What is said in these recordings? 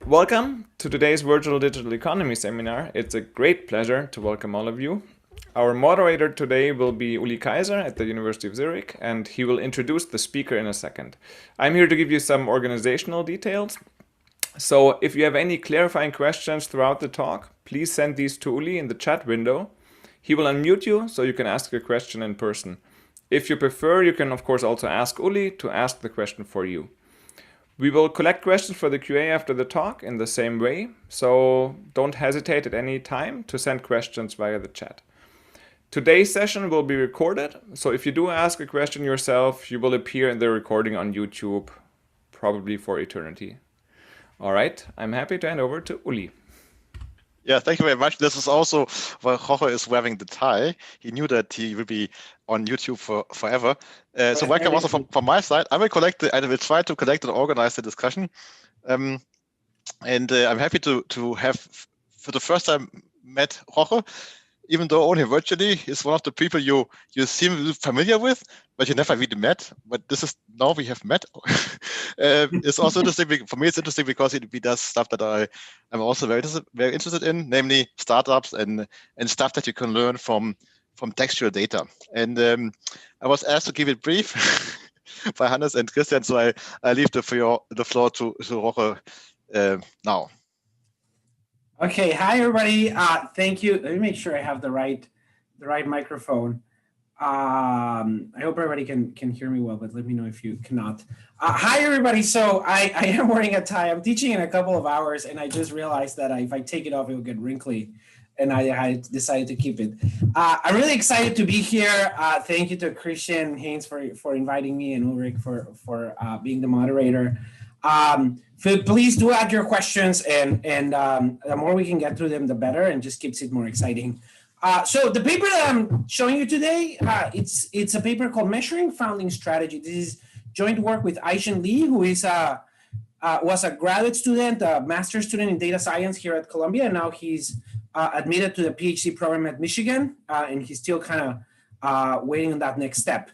Welcome to today's Virtual Digital Economy seminar. It's a great pleasure to welcome all of you. Our moderator today will be Uli Kaiser at the University of Zurich, and he will introduce the speaker in a second. I'm here to give you some organizational details. So if you have any clarifying questions throughout the talk, please send these to Uli in the chat window. He will unmute you so you can ask your question in person. If you prefer, you can of course also ask Uli to ask the question for you. We will collect questions for the QA after the talk in the same way, so don't hesitate at any time to send questions via the chat. Today's session will be recorded, so if you do ask a question yourself, you will appear in the recording on YouTube, probably for eternity. All right, I'm happy to hand over to Uli. Yeah, thank you very much. This is also why Jorge is wearing the tie. He knew that he will be on YouTube forever. So welcome also from my side. I will try to collect and organize the discussion. And I'm happy to have, for the first time, met Jorge, even though only virtually. He's one of the people you seem familiar with, but you never really met. But this is now we have met. It's also interesting for me. It's interesting because he does stuff that I'm also very interested in, namely startups and stuff that you can learn from textual data. And I was asked to keep it brief by Hannes and Christian, so I leave the floor to Jorge now. Okay, hi everybody. Thank you. Let me make sure I have the right microphone. I hope everybody can hear me well, but let me know if you cannot. Hi everybody. So I am wearing a tie. I'm teaching in a couple of hours, and I just realized that if I take it off, it will get wrinkly, and I decided to keep it. I'm really excited to be here. Thank you to Christian Haynes for inviting me, and Ulrich for being the moderator. Please do add your questions, and the more we can get through them, the better, and just keeps it more exciting. So the paper that I'm showing you today, it's a paper called Measuring Founding Strategy. This is joint work with Aishen Li, who is was a graduate student, a master's student in data science here at Columbia, and now he's admitted to the PhD program at Michigan, and he's still kind of waiting on that next step.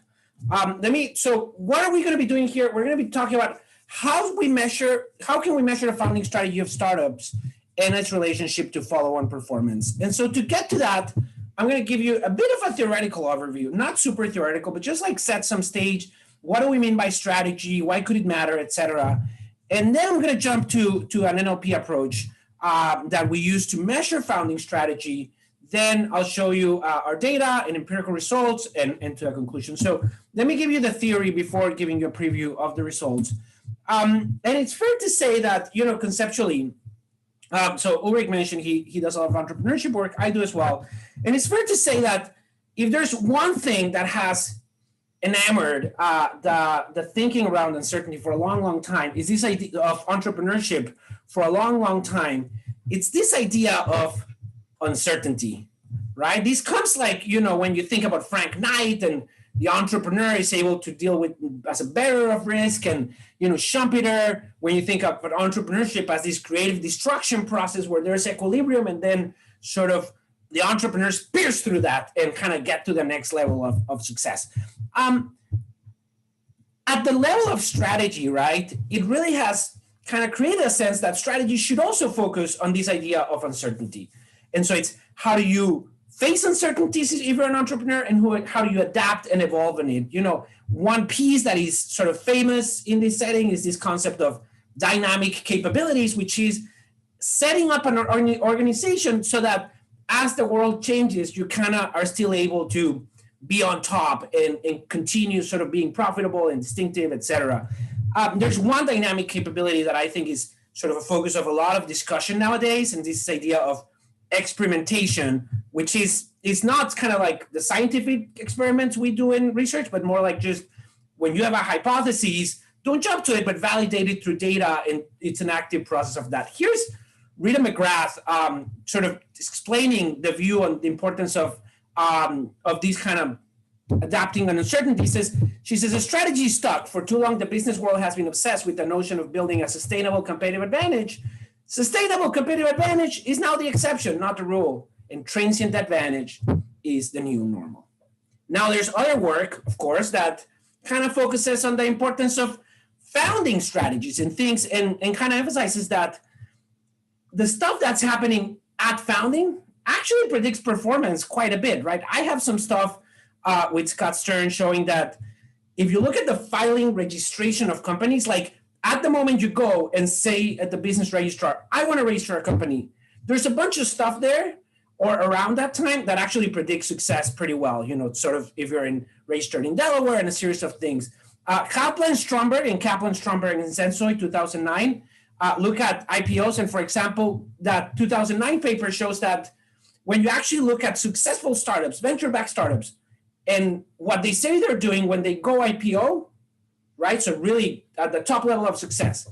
So what are we going to be doing here? We're going to be talking about how can we measure the founding strategy of startups and its relationship to follow-on performance. And so to get to that, I'm going to give you a bit of a theoretical overview, not super theoretical, but just like set some stage. What do we mean by strategy? Why could it matter, et cetera? And then I'm going to jump to an NLP approach that we use to measure founding strategy. Then I'll show you our data and empirical results and to a conclusion. So let me give you the theory before giving you a preview of the results. And it's fair to say that, conceptually, so Ulrich mentioned he does a lot of entrepreneurship work. I do as well. And it's fair to say that if there's one thing that has enamored the thinking around uncertainty for a long, long time, is this idea of entrepreneurship for a long, long time. It's this idea of uncertainty, right? This comes like, when you think about Frank Knight, and the entrepreneur is able to deal with as a bearer of risk, and Schumpeter, when you think of entrepreneurship as this creative destruction process where there's equilibrium, and then sort of the entrepreneurs pierce through that and kind of get to the next level of success. At the level of strategy, right, it really has kind of created a sense that strategy should also focus on this idea of uncertainty. And so it's how do you face uncertainties if you're an entrepreneur, and how do you adapt and evolve in it? One piece that is sort of famous in this setting is this concept of dynamic capabilities, which is setting up an organization so that as the world changes, you kind of are still able to be on top and continue sort of being profitable and distinctive, et cetera. There's one dynamic capability that I think is sort of a focus of a lot of discussion nowadays, and this idea of experimentation, which is not kind of like the scientific experiments we do in research, but more like just when you have a hypothesis, don't jump to it, but validate it through data, and it's an active process of that. Here's Rita McGrath sort of explaining the view on the importance of these kind of adapting an uncertainty. She says, a strategy is stuck. For too long, the business world has been obsessed with the notion of building a sustainable competitive advantage. Sustainable competitive advantage is now the exception, not the rule. And transient advantage is the new normal. Now, there's other work, of course, that kind of focuses on the importance of founding strategies and things, and kind of emphasizes that the stuff that's happening at founding actually predicts performance quite a bit, right? I have some stuff with Scott Stern showing that if you look at the filing registration of companies, like at the moment you go and say at the business registrar, I want to register a company, there's a bunch of stuff there or around that time that actually predicts success pretty well, sort of if you're registered in Delaware and a series of things. Kaplan-Stromberg and Sensoy 2009 look at IPOs. And for example, that 2009 paper shows that when you actually look at successful startups, venture-backed startups, and what they say they're doing when they go IPO, right? So really at the top level of success.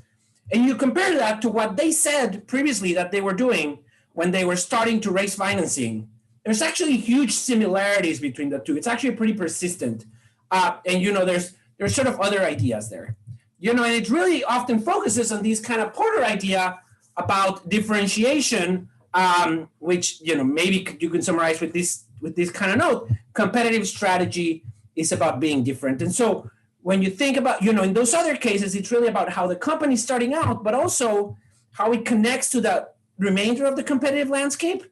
And you compare that to what they said previously that they were doing when they were starting to raise financing. There's actually huge similarities between the two. It's actually pretty persistent. And there's sort of other ideas there. And it really often focuses on this kind of Porter idea about differentiation, which, maybe you can summarize with this kind of note. Competitive strategy is about being different. And so when you think about, in those other cases, it's really about how the company's starting out, but also how it connects to the remainder of the competitive landscape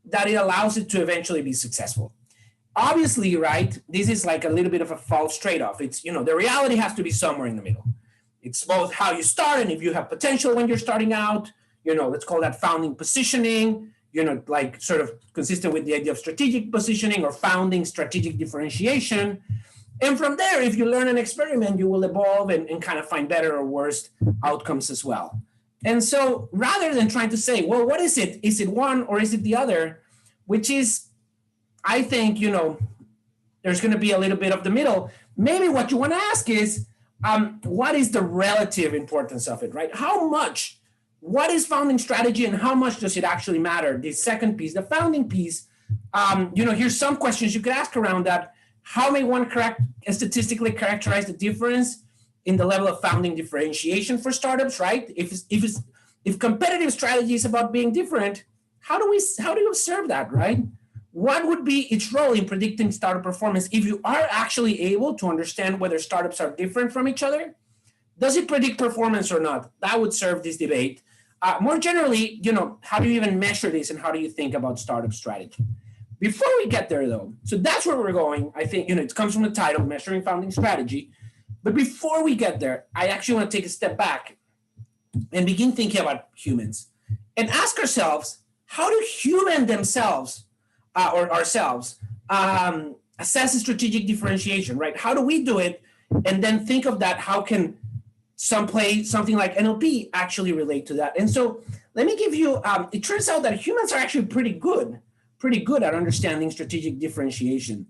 that it allows it to eventually be successful. Obviously, right, this is like a little bit of a false trade-off. It's, the reality has to be somewhere in the middle. It's both how you start and if you have potential when you're starting out, let's call that founding positioning, like sort of consistent with the idea of strategic positioning or founding strategic differentiation. And from there, if you learn and experiment, you will evolve and kind of find better or worse outcomes as well. And so rather than trying to say, well, what is it? Is it one or is it the other? Which is, I think, there's going to be a little bit of the middle. Maybe what you want to ask is, what is the relative importance of it, right? What is founding strategy and how much does it actually matter? The second piece, the founding piece, here's some questions you could ask around that. How may one statistically characterize the difference in the level of founding differentiation for startups, right? If competitive strategy is about being different, how do you observe that, right? What would be its role in predicting startup performance if you are actually able to understand whether startups are different from each other? Does it predict performance or not? That would serve this debate. More generally, how do you even measure this and how do you think about startup strategy? Before we get there, though, so that's where we're going. I think, it comes from the title, Measuring Founding Strategy. But before we get there, I actually want to take a step back and begin thinking about humans and ask ourselves, how do humans themselves or ourselves assess a strategic differentiation, right? How do we do it? And then think of that, how can something like NLP actually relate to that? And so let me give you, it turns out that humans are actually pretty good at understanding strategic differentiation.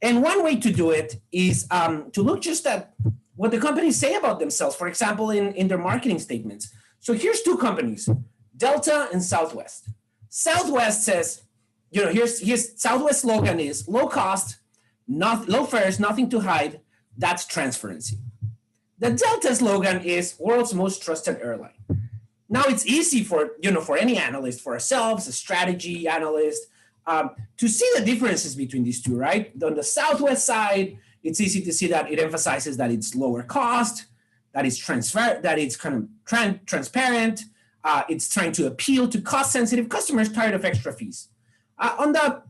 And one way to do it is to look just at what the companies say about themselves, for example, in their marketing statements. So here's two companies, Delta and Southwest. Southwest says, here's Southwest slogan is low cost, low fares, nothing to hide. That's transparency. The Delta slogan is world's most trusted airline. Now it's easy for any analyst, for ourselves, a strategy analyst, to see the differences between these two, right? On the Southwest side, it's easy to see that it emphasizes that it's lower cost, that it's kind of transparent. It's trying to appeal to cost-sensitive customers tired of extra fees. On the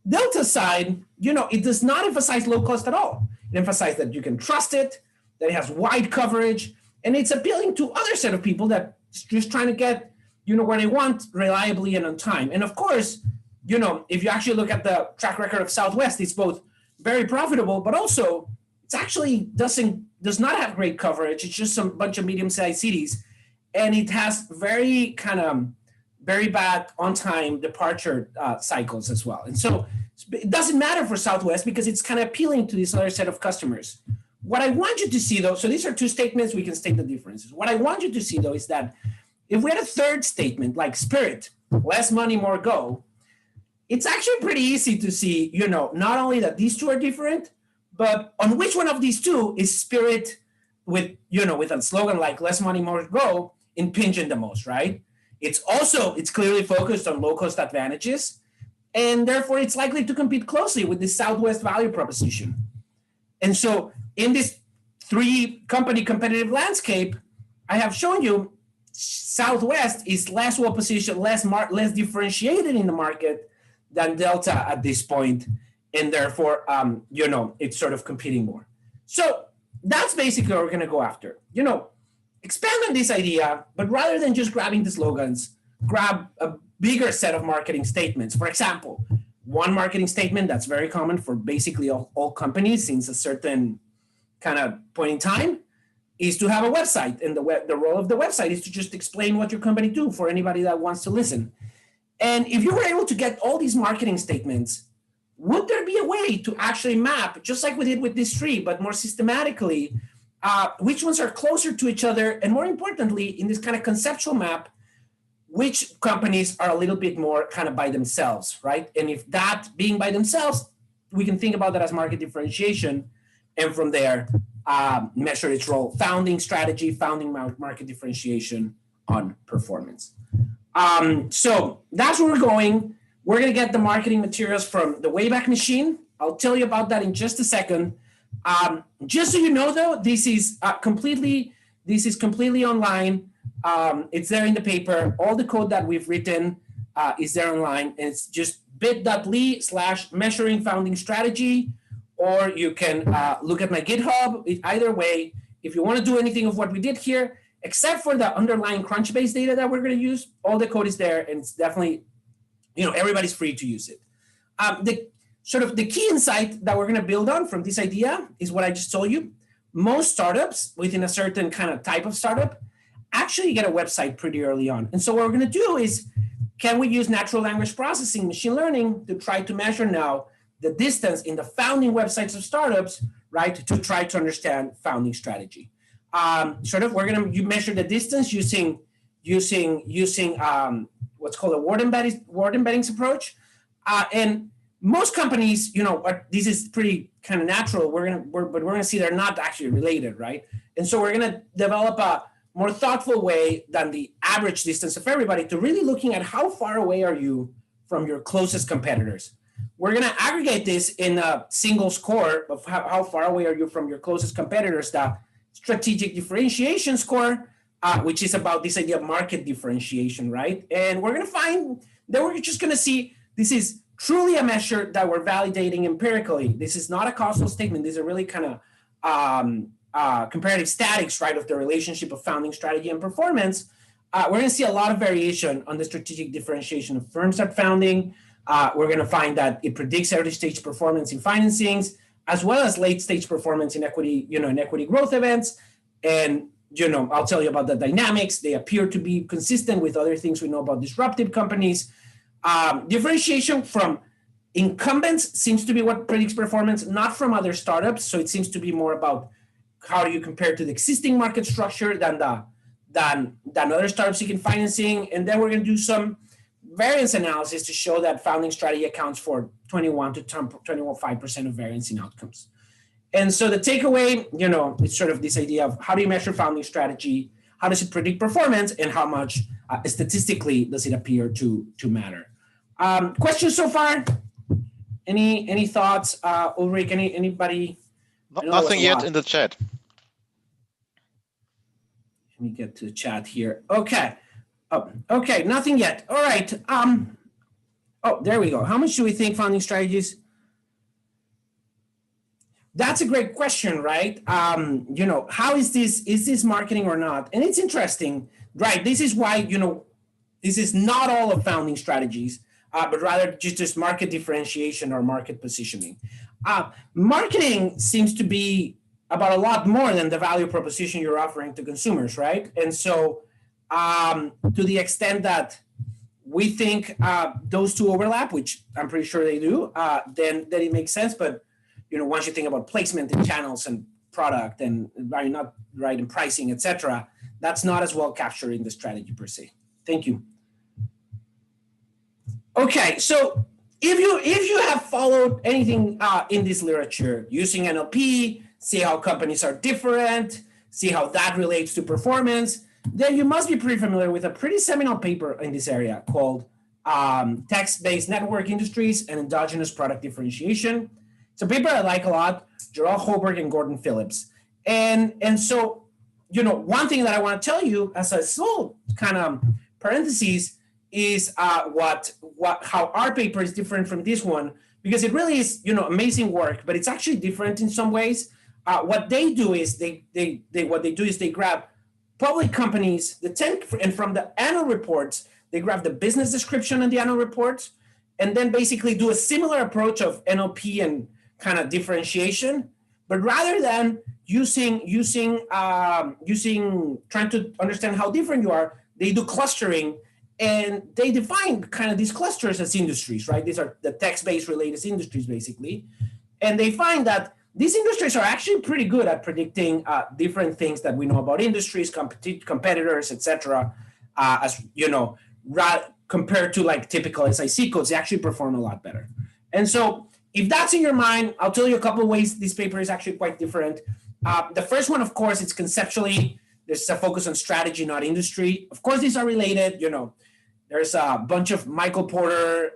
Delta side, it does not emphasize low cost at all. It emphasizes that you can trust it, that it has wide coverage, and it's appealing to other set of people that just trying to get, where they want reliably and on time. And of course, if you actually look at the track record of Southwest, it's both very profitable, but also it's actually does not have great coverage. It's just some bunch of medium-sized cities, and it has very bad on-time departure cycles as well. And so it doesn't matter for Southwest because it's kind of appealing to this other set of customers. What I want you to see, though, so these are two statements, we can state the differences. What I want you to see, though, is that if we had a third statement like Spirit, less money, more go, it's actually pretty easy to see, not only that these two are different, but on which one of these two is Spirit with a slogan like less money, more go impinging the most, right? It's clearly focused on low-cost advantages, and therefore it's likely to compete closely with the Southwest value proposition. And so in this three company competitive landscape, I have shown you Southwest is less well positioned, less differentiated in the market than Delta at this point, and therefore, it's sort of competing more. So that's basically what we're going to go after. Expand on this idea, but rather than just grabbing the slogans, grab a bigger set of marketing statements. For example, one marketing statement that's very common for basically all companies since a certain kind of point in time is to have a website, and the role of the website is to just explain what your company do for anybody that wants to listen. And if you were able to get all these marketing statements, would there be a way to actually map, just like we did with this tree, but more systematically, which ones are closer to each other, and more importantly, in this kind of conceptual map, which companies are a little bit more kind of by themselves, right? And if that being by themselves, we can think about that as market differentiation, and from there, measure its role, founding strategy, founding market differentiation on performance. So that's where we're going. We're going to get the marketing materials from the Wayback Machine. I'll tell you about that in just a second. Just so you know, though, this is completely online. It's there in the paper. All the code that we've written is there online, and it's just bit.ly/measuring founding strategy. Or you can look at my GitHub. Either way, if you want to do anything of what we did here, except for the underlying Crunchbase data that we're going to use, all the code is there, and it's definitely, everybody's free to use it. The key insight that we're going to build on from this idea is what I just told you. Most startups within a certain kind of type of startup actually get a website pretty early on. And so what we're going to do is, can we use natural language processing, machine learning, to try to measure now the distance in the founding websites of startups, right, to try to understand founding strategy. We're going to measure the distance using what's called a word embeddings approach. And most companies, this is pretty kind of natural. But we're going to see they're not actually related, right? And so we're going to develop a more thoughtful way than the average distance of everybody to really looking at how far away are you from your closest competitors. We're going to aggregate this in a single score of how far away are you from your closest competitors, the strategic differentiation score, which is about this idea of market differentiation, right? And we're going to find that we're just going to see this is truly a measure that we're validating empirically. This is not a causal statement. These are really kind of comparative statics, right, of the relationship of founding strategy and performance. We're going to see a lot of variation on the strategic differentiation of firms at founding. We're going to find that it predicts early stage performance in financings, as well as late stage performance in equity, in equity growth events. And, I'll tell you about the dynamics. They appear to be consistent with other things we know about disruptive companies. Differentiation from incumbents seems to be what predicts performance, not from other startups. So it seems to be more about how do you compare to the existing market structure than other startups seeking financing. And then we're going to do some variance analysis to show that founding strategy accounts for 21 to 25% of variance in outcomes. And so the takeaway, it's sort of this idea of how do you measure founding strategy, how does it predict performance, and how much statistically does it appear to matter. Questions so far? Any thoughts, Ulrich? Anybody? Nothing yet in the chat. Let me get to the chat here. Okay. Oh, okay, nothing yet. All right. There we go. How much do we think founding strategies? That's a great question, right? How is this marketing or not? And it's interesting, right? This is why, this is not all of founding strategies, but rather just market differentiation or market positioning. Marketing seems to be about a lot more than the value proposition you're offering to consumers, right? And so to the extent that we think those two overlap, which I'm pretty sure they do, then it makes sense. But once you think about placement and channels and product and not right in pricing, etc., that's not as well captured in the strategy per se. Thank you. Okay, so if you have followed anything in this literature using NLP, see how companies are different, see how that relates to performance, then you must be pretty familiar with a pretty seminal paper in this area called Text-Based Network Industries and Endogenous Product Differentiation. It's a paper I like a lot, Gerald Holberg and Gordon Phillips. And so, one thing that I want to tell you as a small kind of parentheses is how our paper is different from this one, because it really is, amazing work, but it's actually different in some ways. What they do is they grab public companies, and from the annual reports, they grab the business description in the annual reports, and then basically do a similar approach of NLP and kind of differentiation, but rather than trying to understand how different you are, they do clustering, and they define kind of these clusters as industries, right? These are the text-based related industries, basically. And they find that these industries are actually pretty good at predicting different things that we know about industries, competitors, etc. As compared to like typical SIC codes, they actually perform a lot better. And so if that's in your mind, I'll tell you a couple of ways this paper is actually quite different. The first one, of course, it's conceptually, there's a focus on strategy, not industry. Of course, these are related. There's a bunch of Michael Porter,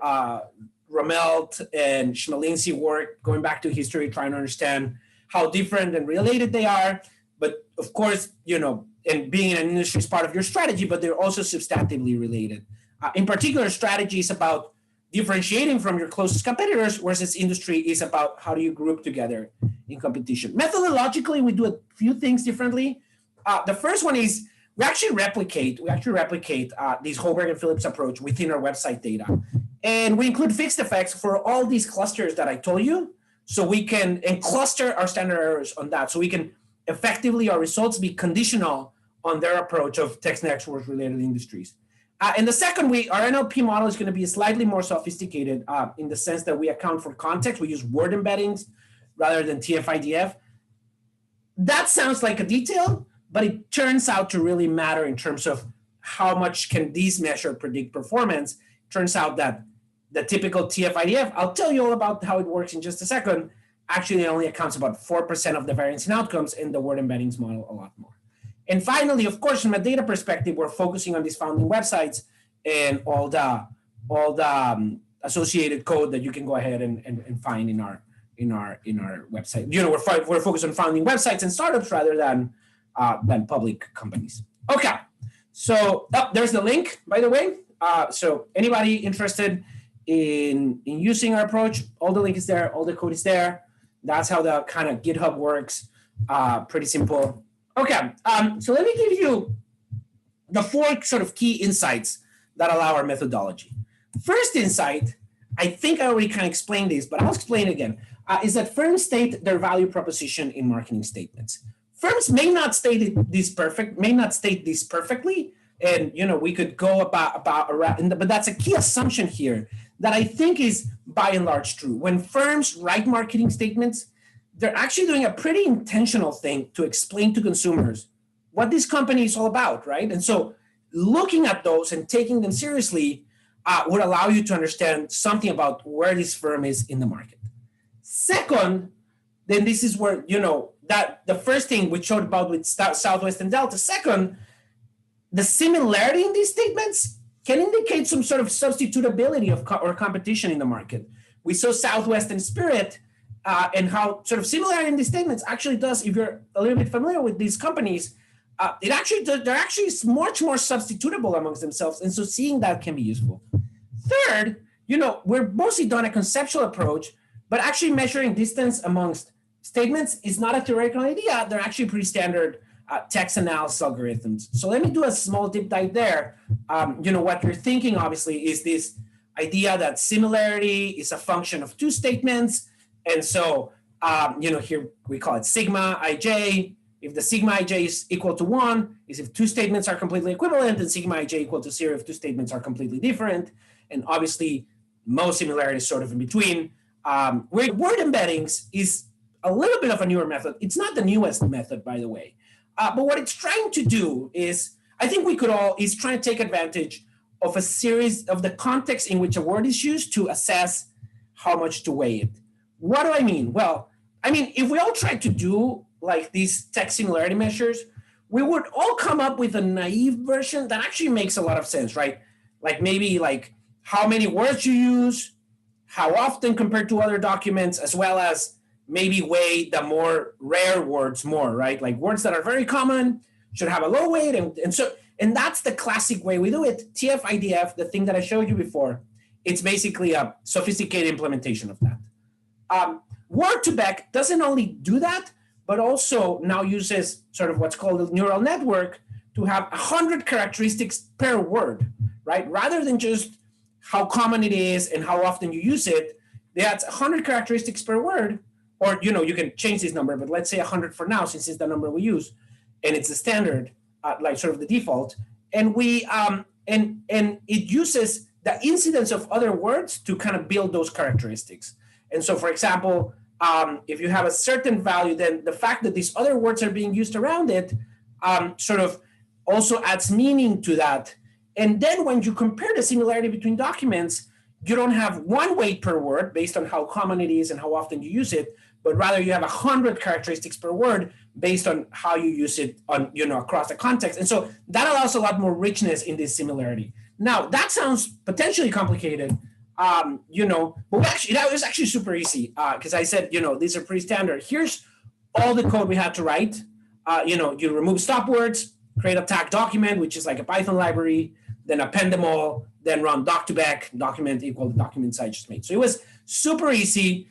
Rommelt, and Schmelinski work going back to history, trying to understand how different and related they are. But of course, and being in an industry is part of your strategy, but they're also substantively related. In particular, strategy is about differentiating from your closest competitors, versus industry is about how do you group together in competition. Methodologically, we do a few things differently. The first one is we actually replicate this Holberg and Phillips approach within our website data. And we include fixed effects for all these clusters that I told you. So we can cluster our standard errors on that. So we can effectively, our results be conditional on their approach of text networks related industries. And the second, our NLP model is going to be slightly more sophisticated in the sense that we account for context. We use word embeddings rather than TF-IDF. That sounds like a detail, but it turns out to really matter in terms of how much can these measures predict performance. Turns out that the typical TF-IDF, I'll tell you all about how it works in just a second, actually only accounts about 4% of the variance in outcomes, and the word embeddings model a lot more. And finally, of course, from a data perspective, we're focusing on these founding websites and all the associated code that you can go ahead and find in our website. We're focused on founding websites and startups rather than public companies. Okay, so there's the link, by the way. So anybody interested in using our approach, all the link is there, all the code is there. That's how the kind of GitHub works. Pretty simple. Okay, so let me give you the 4 sort of key insights that allow our methodology. First insight, I think I already kind of explained this, but I'll explain it again, is that firms state their value proposition in marketing statements. Firms may not state this perfectly, and we could go about around, but that's a key assumption here that I think is by and large true. When firms write marketing statements, they're actually doing a pretty intentional thing to explain to consumers what this company is all about, right? And so looking at those and taking them seriously would allow you to understand something about where this firm is in the market. Second, then this is where, that the first thing we showed about with Southwest and Delta. Second, the similarity in these statements can indicate some sort of substitutability or competition in the market. We saw Southwest and Spirit and how sort of similarity in these statements actually does, if you're a little bit familiar with these companies, they're actually much more substitutable amongst themselves. And so seeing that can be useful. Third, we're mostly done a conceptual approach, but actually measuring distance amongst statements is not a theoretical idea. They're actually pretty standard text analysis algorithms. So let me do a small deep dive there. What you're thinking, obviously, is this idea that similarity is a function of 2 statements. And so, here we call it sigma ij. If the sigma ij is equal to 1, is if 2 statements are completely equivalent, and sigma ij equal to 0 if 2 statements are completely different. And obviously, most similarity is sort of in between. Where word embeddings is a little bit of a newer method. It's not the newest method, by the way. But what it's trying to do is, I think is trying to take advantage of a series of the context in which a word is used to assess how much to weigh it. What do I mean? Well, if we all tried to do like these text similarity measures, we would all come up with a naive version that actually makes a lot of sense, right? Like maybe like how many words you use, how often compared to other documents, as well as maybe weigh the more rare words more, right? Like words that are very common should have a low weight. And that's the classic way we do it. TF-IDF, the thing that I showed you before, it's basically a sophisticated implementation of that. Word2Vec doesn't only do that, but also now uses sort of what's called a neural network to have 100 characteristics per word, right? Rather than just how common it is and how often you use it, that's 100 characteristics per word, or you can change this number, but let's say 100 for now, since it's the number we use, and it's the standard, like sort of the default. And we and it uses the incidence of other words to kind of build those characteristics. And so, for example, if you have a certain value, then the fact that these other words are being used around it sort of also adds meaning to that. And then when you compare the similarity between documents, you don't have one weight per word based on how common it is and how often you use it, but rather you have 100 characteristics per word based on how you use it on across the context. And so that allows a lot more richness in this similarity. Now that sounds potentially complicated, but actually that was actually super easy because I said these are pretty standard. Here's all the code we had to write. You remove stop words, create a tag document, which is like a Python library, then append them all, then run doc2vec, document equal the document size just made. So it was super easy.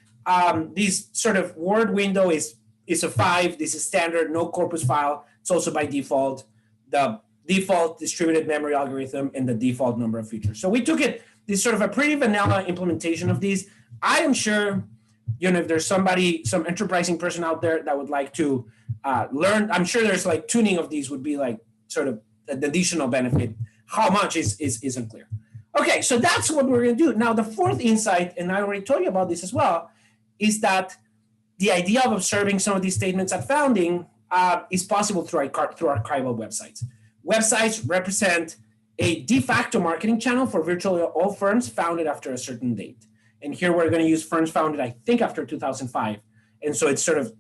This sort of word window is a 5. This is standard, no corpus file. It's also by default, the default distributed memory algorithm and the default number of features. So we took this sort of a pretty vanilla implementation of these. I am sure, if there's some enterprising person out there that would like to learn, I'm sure there's like tuning of these would be like sort of an additional benefit. How much is unclear. Okay, so that's what we're going to do. Now, the fourth insight, and I already told you about this as well, is that the idea of observing some of these statements at founding is possible through archival websites. Websites represent a de facto marketing channel for virtually all firms founded after a certain date. And here we're going to use firms founded, I think, after 2005. And so it's sort of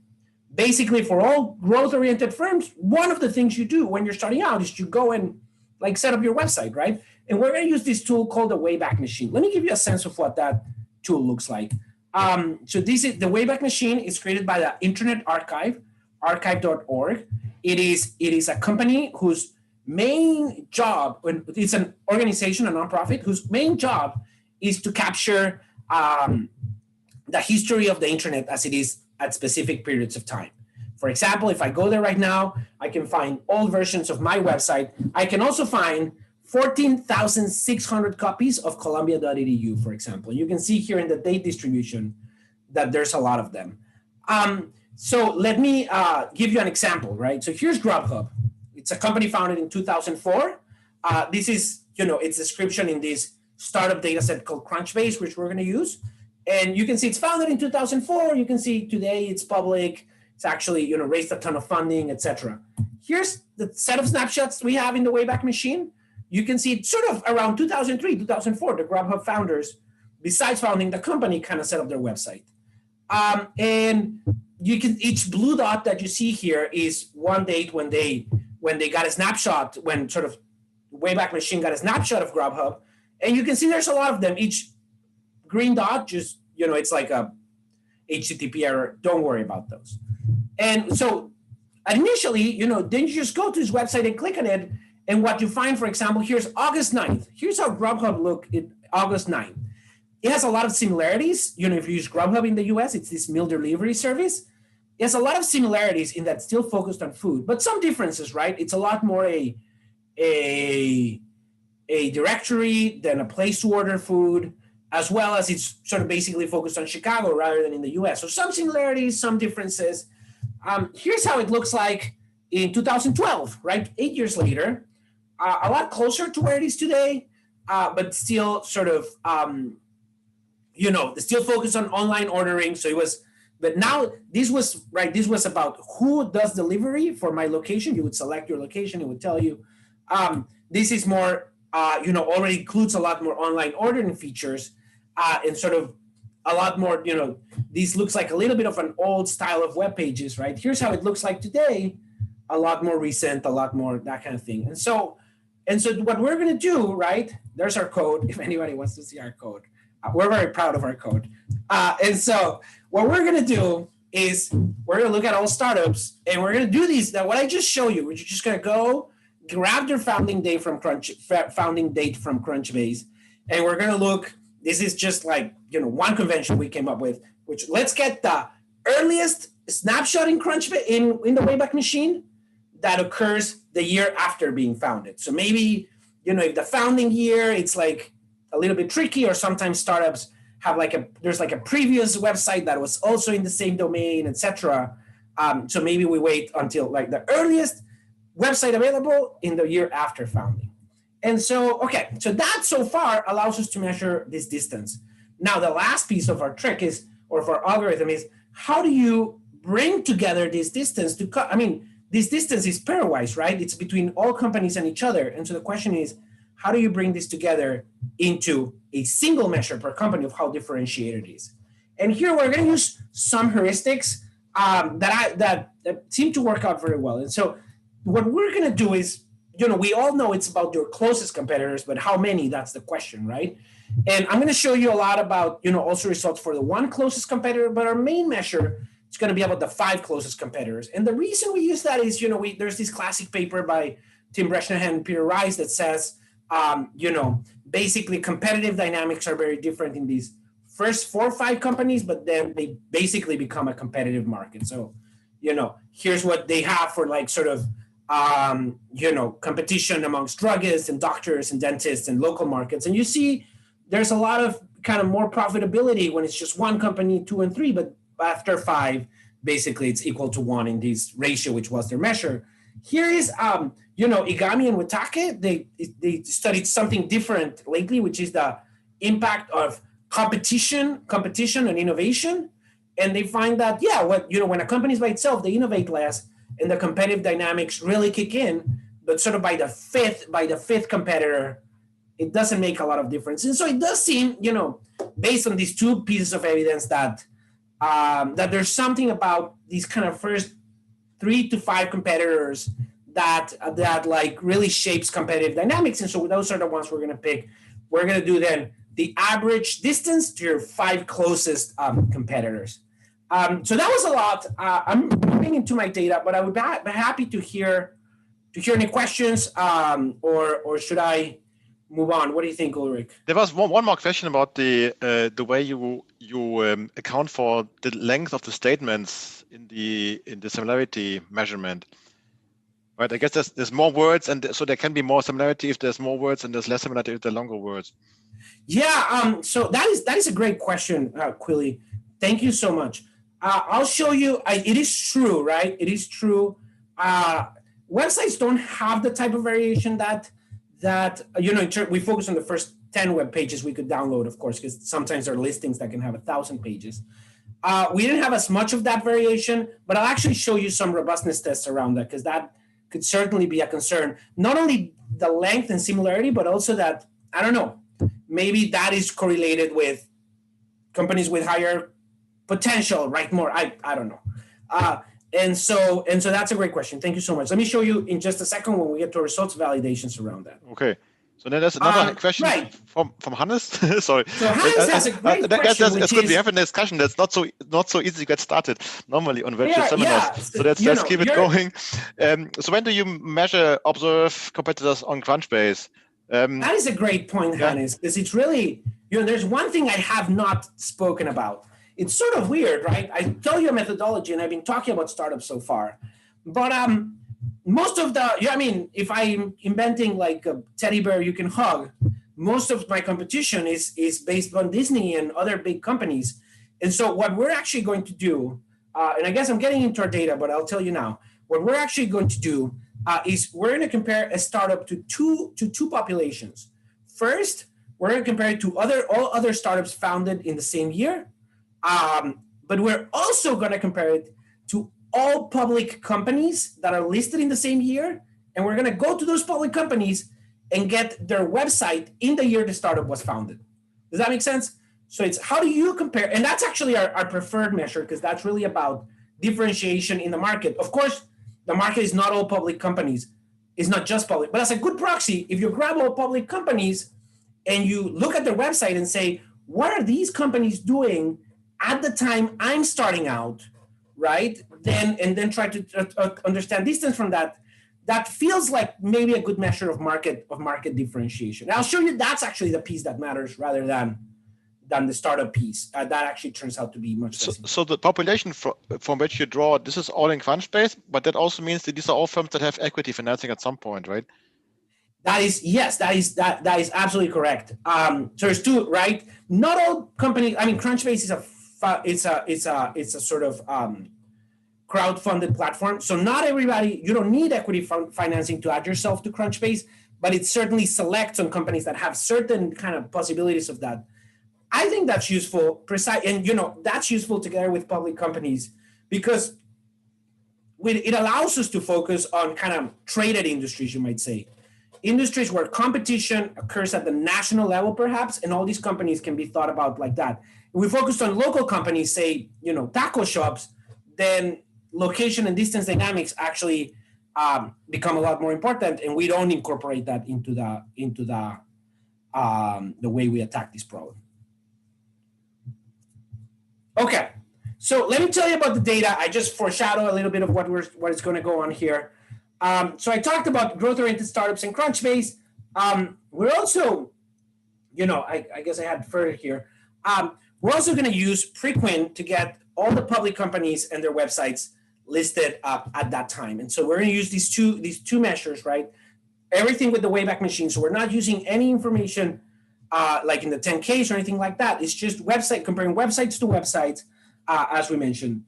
basically for all growth-oriented firms, one of the things you do when you're starting out is you go and like set up your website, right? And we're going to use this tool called the Wayback Machine. Let me give you a sense of what that tool looks like. So this is the Wayback Machine is created by the Internet Archive, archive.org. It is a company whose main job, it's an organization, a nonprofit, whose main job is to capture the history of the internet as it is at specific periods of time. For example, if I go there right now, I can find all versions of my website. I can also find 14,600 copies of Columbia.edu, for example. You can see here in the date distribution that there's a lot of them. So let me give you an example, right? So here's Grubhub. It's a company founded in 2004. This is, its description in this startup data set called Crunchbase, which we're going to use. And you can see it's founded in 2004. You can see today it's public. It's actually, raised a ton of funding, etc. Here's the set of snapshots we have in the Wayback Machine. You can see it's sort of around 2003, 2004, the Grubhub founders, besides founding the company, kind of set up their website. And you can, each blue dot that you see here is one date when they got a snapshot, when sort of Wayback Machine got a snapshot of Grubhub. And you can see there's a lot of them. Each green dot just, it's like a HTTP error. Don't worry about those. And so initially, then you just go to his website and click on it. And what you find, for example, here's August 9th. Here's how Grubhub looked in August 9th. It has a lot of similarities. If you use Grubhub in the US, it's this meal delivery service. It has a lot of similarities in that it's still focused on food, but some differences, right? It's a lot more a directory than a place to order food, as well as it's sort of basically focused on Chicago rather than in the US. So some similarities, some differences. Here's how it looks like in 2012, right? 8 years later, a lot closer to where it is today, but still sort of, still focused on online ordering. So it was, but now this was about who does delivery for my location. You would select your location, it would tell you. This is more, already includes a lot more online ordering features and sort of a lot more, this looks like a little bit of an old style of web pages, right? Here's how it looks like today, a lot more recent, a lot more that kind of thing. And so what we're going to do, right? There's our code. If anybody wants to see our code, we're very proud of our code. And so what we're going to do is we're going to look at all startups, and we're going to do these. Now, what I just show you, we're just going to go grab their founding date from Crunchbase, and we're going to look. This is just like, one convention we came up with, which let's get the earliest snapshot in Crunchbase in the Wayback Machine that occurs the year after being founded. So maybe, if the founding year, it's like a little bit tricky, or sometimes startups have there's a previous website that was also in the same domain, etc. So maybe we wait until the earliest website available in the year after founding. And so, so that so far allows us to measure this distance. Now, the last piece of our trick is, or of our algorithm is, how do you bring together this distance this distance is pairwise, right? It's between all companies and each other. And so the question is, how do you bring this together into a single measure per company of how differentiated it is? And here we're going to use some heuristics that seem to work out very well. And so what we're going to do is, we all know it's about your closest competitors, but how many, that's the question, right? And I'm going to show you a lot about, also results for the one closest competitor, but our main measure is going to be about the 5 closest competitors. And the reason we use that is, there's this classic paper by Tim Bresnahan and Peter Rice that says, basically competitive dynamics are very different in these first 4 or 5 companies, but then they basically become a competitive market. So, here's what they have for competition amongst druggists and doctors and dentists and local markets. And you see there's a lot of kind of more profitability when it's just 1 company, 2 and 3, but after 5, basically it's equal to 1 in this ratio, which was their measure. Here is, Igami and Watake, they studied something different lately, which is the impact of competition and innovation. And they find that, when a company is by itself, they innovate less, and the competitive dynamics really kick in, but sort of by the fifth competitor, it doesn't make a lot of difference. And so it does seem, based on these 2 pieces of evidence that there's something about these kind of first 3 to 5 competitors that really shapes competitive dynamics. And so those are the ones we're going to pick. We're going to do then the average distance to your 5 closest competitors. So that was a lot. I'm moving into my data, but I would be happy to hear any questions, or should I move on? What do you think, Ulrich? There was one more question about the way you account for the length of the statements in the similarity measurement. Right, I guess there's more words, and so there can be more similarity if there's more words, and there's less similarity if there are longer words. Yeah, so that is a great question, Quilly. Thank you so much. I'll show you. It is true, right? It is true. Websites don't have the type of variation that we focus on the first 10 web pages we could download, of course, because sometimes there are listings that can have 1,000 pages. We didn't have as much of that variation, but I'll actually show you some robustness tests around that, because that could certainly be a concern. Not only the length and similarity, but also that, I don't know, maybe that is correlated with companies with higher potential, right? More, I don't know. And so that's a great question. Thank you so much. Let me show you in just a second when we get to results validations around that. Okay. So then there's another question from Hannes. Sorry. So Hannes has a great question. It's good. We have a discussion that's not so easy to get started normally on virtual seminars. Yeah. So let's keep it going. So when do you observe competitors on Crunchbase? That is a great point, Hannes, because it's really, there's one thing I have not spoken about. It's sort of weird, right? I tell you a methodology, and I've been talking about startups so far, but most of if I'm inventing like a teddy bear you can hug, most of my competition is based on Disney and other big companies. And so what we're actually going to do, and I guess I'm getting into our data, but I'll tell you now, what we're actually going to do is we're going to compare a startup to two populations. First, we're going to compare it to all other startups founded in the same year. But we're also going to compare it to all public companies that are listed in the same year. And we're going to go to those public companies and get their website in the year the startup was founded. Does that make sense? So it's how do you compare? And that's actually our preferred measure, because that's really about differentiation in the market. Of course, the market is not all public companies. It's not just public. But as a good proxy, if you grab all public companies and you look at their website and say, what are these companies doing at the time I'm starting out right? And then try to understand distance from that. That feels like maybe a good measure of market differentiation. I'll show you that's actually the piece that matters rather than the startup piece. That actually turns out to be much less. So the population from which you draw, this is all in Crunchbase, but that also means that these are all firms that have equity financing at some point, right? That is absolutely correct. So there's two, right? Not all companies. I mean, Crunchbase is a sort of crowd-funded platform. So not everybody. You don't need equity financing to add yourself to Crunchbase, but it certainly selects on companies that have certain kind of possibilities of that. I think that's useful, and that's useful together with public companies because it allows us to focus on kind of traded industries, you might say. Industries where competition occurs at the national level, perhaps, and all these companies can be thought about like that. If we focus on local companies, say, taco shops, then location and distance dynamics actually become a lot more important, and we don't incorporate that into the way we attack this problem. Okay, so let me tell you about the data. I just foreshadow a little bit of what is going to go on here. So I talked about growth-oriented startups in Crunchbase. We're also, I guess I had further here. We're also going to use Preqin to get all the public companies and their websites listed at that time. And so we're going to use these two measures, right? Everything with the Wayback Machine. So we're not using any information like in the 10Ks or anything like that. It's just comparing websites to websites, as we mentioned.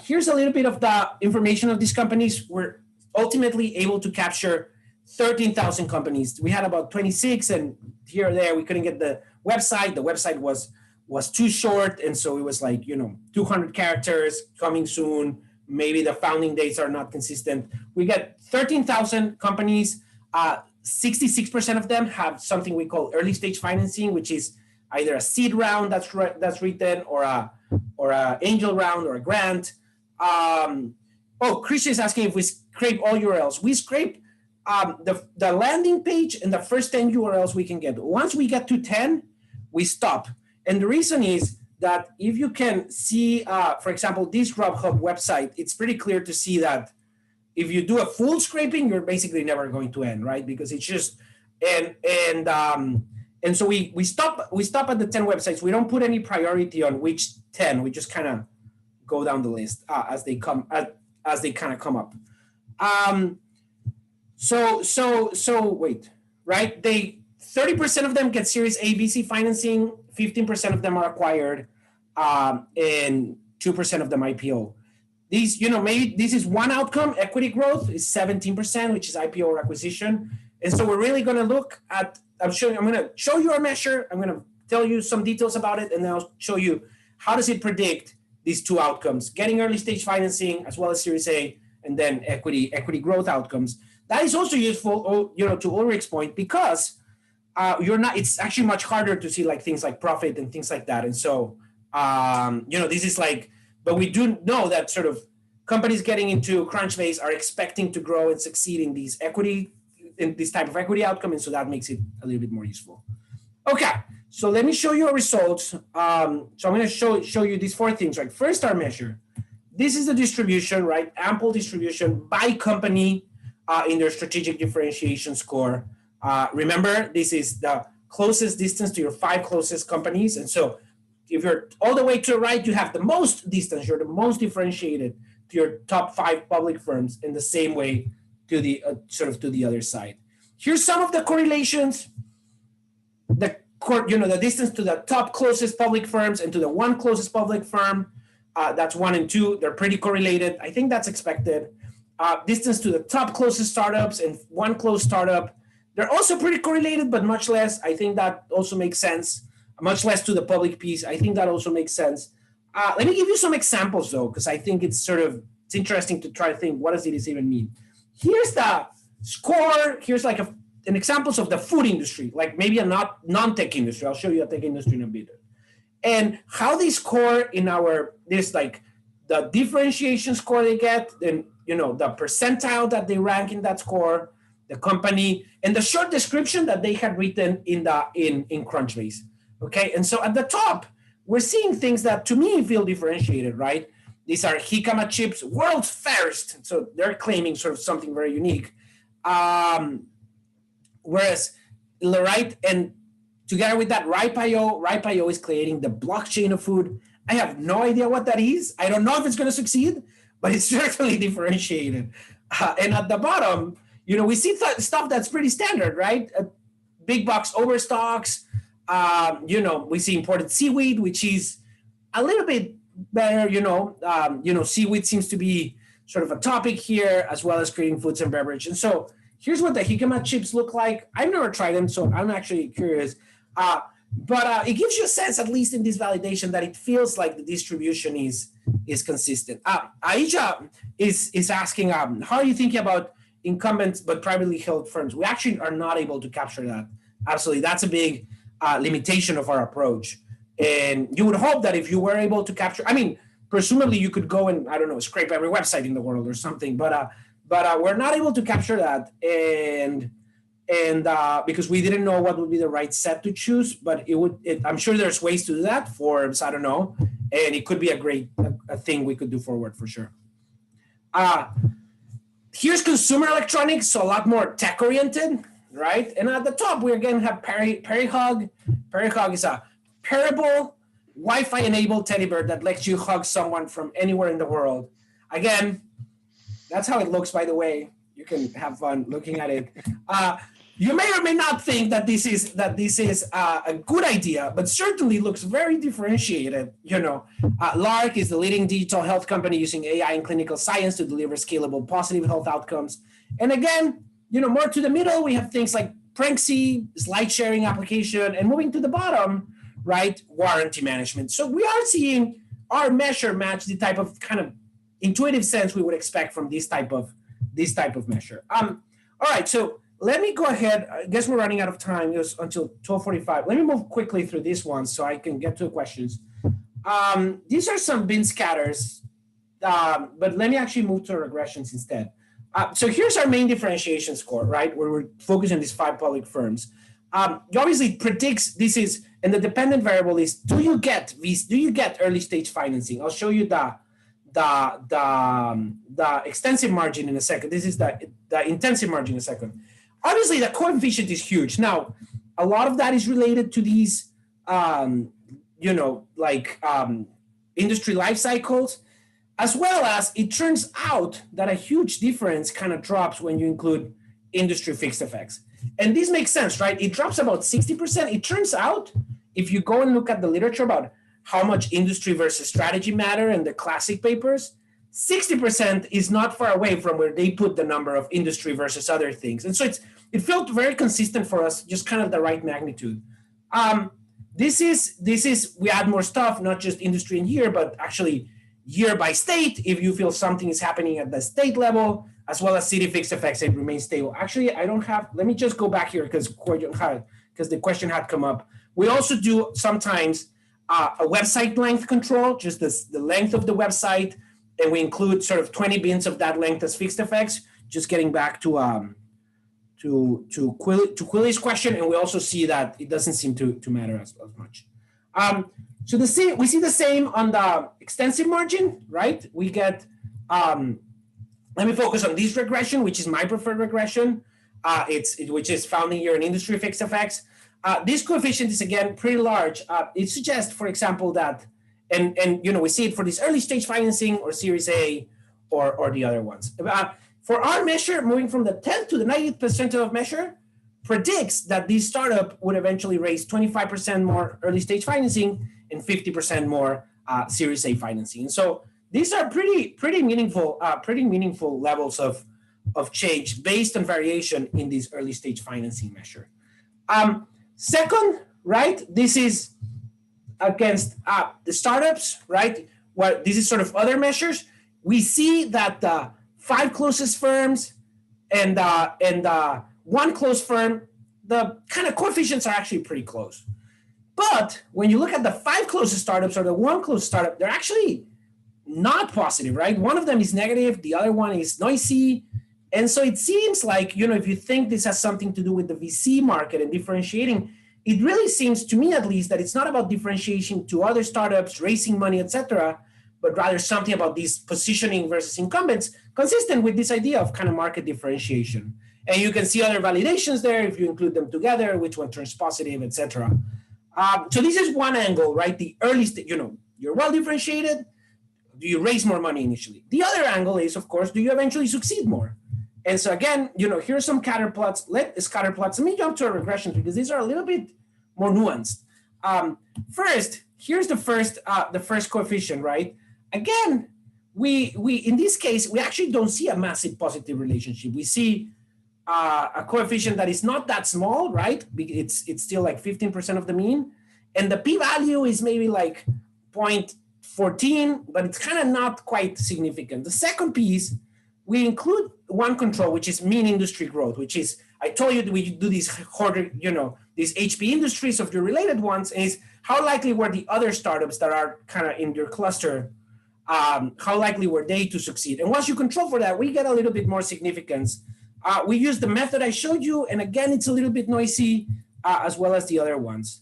Here's a little bit of the information of these companies. We're ultimately able to capture 13,000 companies. We had about 26, and here or there we couldn't get the website. The website was too short, and so it was like 200 characters, coming soon. Maybe the founding dates are not consistent. We get 13,000 companies. 66% of them have something we call early stage financing, which is either a seed round that's written or a angel round or a grant. Christian is asking if we scrape all URLs. We scrape the landing page and the first 10 URLs we can get. Once we get to 10, we stop. And the reason is that if you can see, for example, this Grubhub website, it's pretty clear to see that if you do a full scraping, you're basically never going to end, right? Because it's just and so we stop at the 10 websites. We don't put any priority on which 10. We just kind of go down the list as they kind of come up. So wait, right? 30% of them get Series A, B, C financing. 15% of them are acquired, and 2% of them IPO. These, maybe this is one outcome. Equity growth is 17%, which is IPO or acquisition. And so we're really going to look at. I'm going to show you our measure. I'm going to tell you some details about it, and then I'll show you how does it predict these two outcomes: getting early stage financing as well as Series A, and then equity growth outcomes. That is also useful, to Ulrich's point, because it's actually much harder to see like things like profit and things like that. And so, this is like, but we do know that sort of companies getting into Crunchbase are expecting to grow and succeed in this type of equity outcome. And so that makes it a little bit more useful. Okay, so let me show you our results. So I'm going to show you these four things, right? First, our measure. This is the distribution, right? Ample distribution by company in their strategic differentiation score. Remember, this is the closest distance to your 5 closest companies. And so if you're all the way to the right, you have the most distance. You're the most differentiated to your top 5 public firms, in the same way to the to the other side. Here's some of the correlations. The distance to the top closest public firms and to the 1 closest public firm. That's 1 and 2. They're pretty correlated. I think that's expected. Distance to the top closest startups and 1 close startup. They're also pretty correlated, but much less. I think that also makes sense. Much less to the public piece. I think that also makes sense. Let me give you some examples, though, because I think it's interesting to try to think, what does this even mean? Here's the score. Here's like an examples of the food industry, like maybe a non-tech industry. I'll show you a tech industry in a bit. And how they score in the differentiation score they get, then, the percentile that they rank in that score, the company, and the short description that they had written in Crunchbase. Okay, and so at the top, we're seeing things that to me feel differentiated, right? These are jicama chips, world's first. So they're claiming sort of something very unique. Whereas, right, and together with that, Ripe.io is creating the blockchain of food. I have no idea what that is. I don't know if it's going to succeed, but it's certainly differentiated. And at the bottom, we see stuff that's pretty standard, right? Big box overstocks. We see imported seaweed, which is a little bit better. Seaweed seems to be sort of a topic here, as well as creating foods and beverage. And so here's what the jicama chips look like. I've never tried them, so I'm actually curious. But it gives you a sense, at least in this validation, that it feels like the distribution is consistent. Aisha is asking, how are you thinking about incumbents but privately held firms? We actually are not able to capture that. Absolutely, that's a big limitation of our approach. And you would hope that if you were able to capture, presumably you could go and, scrape every website in the world or something, but we're not able to capture that. And because we didn't know what would be the right set to choose, but I'm sure there's ways to do that. Forbes, I don't know. And it could be a great thing we could do forward for sure. Here's consumer electronics, so a lot more tech oriented, right? And at the top, we again have PeriHug. PeriHug is a pairball Wi-Fi enabled teddy bear that lets you hug someone from anywhere in the world. Again, that's how it looks, by the way. You can have fun looking at it. You may or may not think that this is a good idea, but certainly looks very differentiated. Lark is the leading digital health company using AI and clinical science to deliver scalable, positive health outcomes. And again, more to the middle, we have things like Pranksy, slide sharing application, and moving to the bottom, right, warranty management. So we are seeing our measure match the type of kind of intuitive sense we would expect from this type of measure. All right, so let me go ahead. I guess we're running out of time. It was until 12:45. Let me move quickly through this one so I can get to the questions. These are some bin scatters, but let me actually move to regressions instead. So here's our main differentiation score, right, where we're focusing on these 5 public firms. It obviously predicts this is, and the dependent variable is, do you get early stage financing? I'll show you the extensive margin in a second. This is the intensive margin in a second. Obviously, the coefficient is huge. Now, a lot of that is related to these, industry life cycles, as well as it turns out that a huge difference kind of drops when you include industry fixed effects. And this makes sense, right? It drops about 60%. It turns out, if you go and look at the literature about how much industry versus strategy matter in the classic papers, 60% is not far away from where they put the number of industry versus other things. And so it felt very consistent for us, just kind of the right magnitude. This is we add more stuff, not just industry and year, but actually year by state, if you feel something is happening at the state level, as well as city fixed effects, it remains stable. Actually, I don't have, let me just go back here because the question had come up. We also do sometimes a website length control, just the length of the website, and we include sort of 20 bins of that length as fixed effects. Just getting back to Quilly's question, and we also see that it doesn't seem to matter as much. So we see the same on the extensive margin, right? We get, let me focus on this regression, which is my preferred regression, which is founding year and industry fixed effects. This coefficient is, again, pretty large. It suggests, for example, that, and we see it for this early stage financing or Series A or the other ones. For our measure, moving from the 10th to the 90th percentile measure, predicts that this startup would eventually raise 25% more early stage financing and 50% more Series A financing. And so these are pretty meaningful levels of change based on variation in this early stage financing measure. Second, right, this is against the startups, right? Well, this is sort of other measures. We see that the 5 closest firms and one close firm, the kind of coefficients are actually pretty close. But when you look at the 5 closest startups or the 1 close startup, they're actually not positive, right? One of them is negative, the other one is noisy. And so it seems like, if you think this has something to do with the VC market and differentiating, it really seems to me, at least, that it's not about differentiation to other startups, raising money, etc., but rather something about these positioning versus incumbents, consistent with this idea of kind of market differentiation. And you can see other validations there if you include them together, which one turns positive, etc. So this is one angle, right? The early stage, you're well differentiated. Do you raise more money initially? The other angle is, of course, do you eventually succeed more? And so again, here's some scatter plots. Let me jump to our regressions because these are a little bit more nuanced. First, here's the first coefficient, right? Again, we in this case, we actually don't see a massive positive relationship. We see a coefficient that is not that small, right? It's still like 15% of the mean. And the p-value is maybe like 0.14, but it's kind of not quite significant. The second piece, we include one control, which is mean industry growth, which is, I told you that we do these these HP industries of your related ones, and is how likely were the other startups that are kind of in your cluster, how likely were they to succeed? And once you control for that, we get a little bit more significance. We use the method I showed you, and again, it's a little bit noisy, as well as the other ones.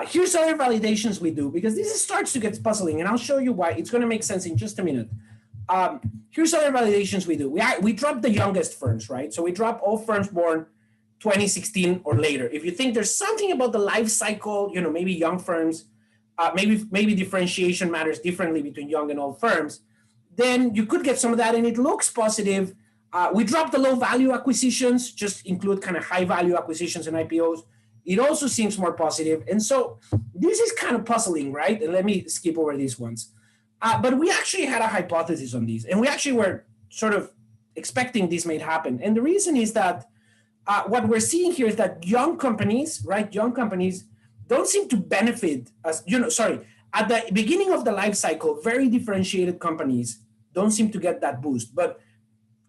Here's other validations we do, because this starts to get puzzling, and I'll show you why. It's going to make sense in just a minute. Here's other validations we do. We drop the youngest firms, right? So we drop all firms born 2016 or later. If you think there's something about the life cycle, maybe young firms, maybe differentiation matters differently between young and old firms, then you could get some of that, and it looks positive. We drop the low value acquisitions, just include kind of high value acquisitions and IPOs. It also seems more positive. And so this is kind of puzzling, right? And let me skip over these ones. But we actually had a hypothesis on these, and we actually were sort of expecting this may happen. And the reason is that what we're seeing here is that young companies, right? Young companies don't seem to benefit as, at the beginning of the life cycle, very differentiated companies don't seem to get that boost. But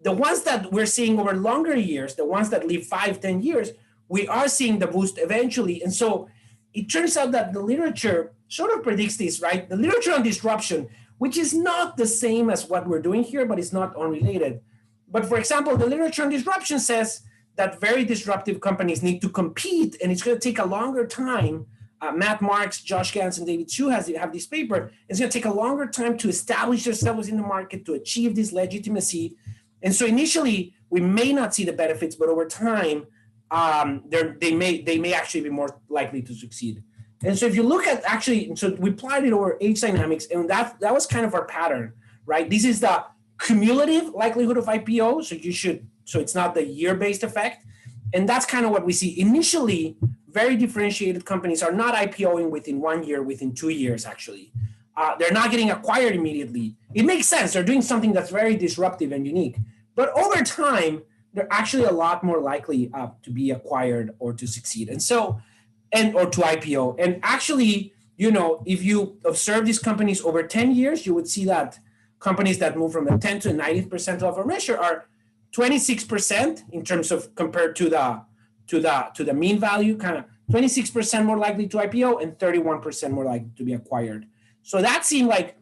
the ones that we're seeing over longer years, the ones that live 5-10 years, we are seeing the boost eventually. And so it turns out that the literature sort of predicts this, right? The literature on disruption, which is not the same as what we're doing here, but it's not unrelated. But for example, the literature on disruption says that very disruptive companies need to compete, and it's going to take a longer time. Matt Marks, Josh Gans, and David Chu have this paper. It's going to take a longer time to establish themselves in the market, to achieve this legitimacy. And so initially, we may not see the benefits, but over time, they may actually be more likely to succeed. And so if you look at so we applied it over age dynamics, and that was kind of our pattern, right? This is the cumulative likelihood of IPO. So it's not the year-based effect. And that's kind of what we see. Initially, very differentiated companies are not IPOing within 1 year, within 2 years, actually. They're not getting acquired immediately. It makes sense. They're doing something that's very disruptive and unique. But over time, they're actually a lot more likely to be acquired or to succeed. And so, or to IPO. And actually, if you observe these companies over 10 years, you would see that companies that move from the 10 to 90% of our measure are 26% in terms of compared to the mean value, kind of 26% more likely to IPO and 31% more likely to be acquired. So that seemed like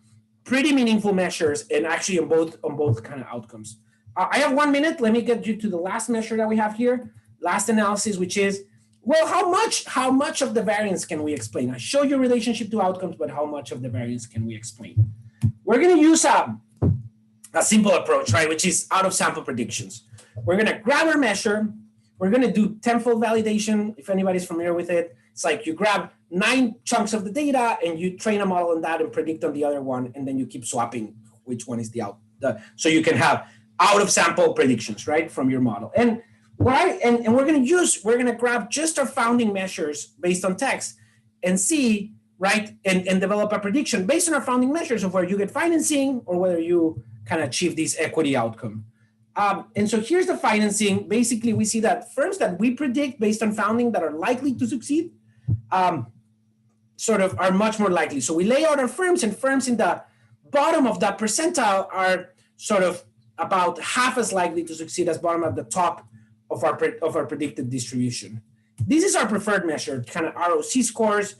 pretty meaningful measures, and actually on both kind of outcomes. I have 1 minute. Let me get you to the last measure that we have here, last analysis, which is, well, how much of the variance can we explain? I show you relationship to outcomes, but how much of the variance can we explain? We're going to use a simple approach, right, which is out of sample predictions. We're going to grab our measure. We're going to do tenfold validation, if anybody's familiar with it. It's like you grab 9 chunks of the data and you train a model on that and predict on the other one, and then you keep swapping which one is so you can have out of sample predictions, right, from your model. And we're going to grab just our founding measures based on text and see, right, and develop a prediction based on our founding measures of where you get financing or whether you kind of achieve this equity outcome. And so here's the financing. Basically, we see that firms that we predict based on founding that are likely to succeed sort of are much more likely. So we lay out our firms, and firms in the bottom of that percentile are sort of about half as likely to succeed as bottom at the top of our predicted distribution. This is our preferred measure, kind of ROC scores,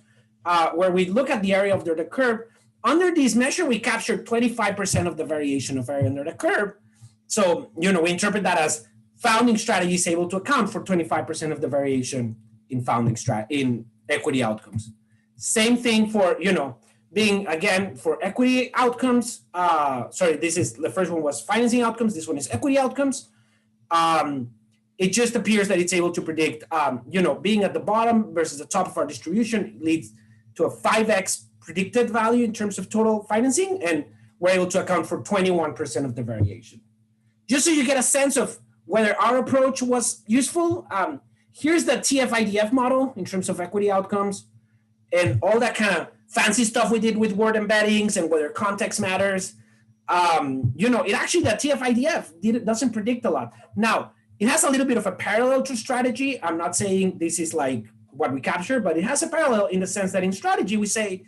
where we look at the area under the curve. Under this measure, we captured 25% of the variation of area under the curve. So, we interpret that as founding strategy is able to account for 25% of the variation in in equity outcomes. Same thing for, being, again, for equity outcomes. Sorry, this is, the first one was financing outcomes. This one is equity outcomes. It just appears that it's able to predict, being at the bottom versus the top of our distribution leads to a 5x predicted value in terms of total financing, and we're able to account for 21% of the variation. Just so you get a sense of whether our approach was useful, here's the TF-IDF model in terms of equity outcomes and all that kind of fancy stuff we did with word embeddings and whether context matters. It actually, that TF-IDF doesn't predict a lot. Now, it has a little bit of a parallel to strategy. I'm not saying this is like what we capture, but it has a parallel in the sense that in strategy, we say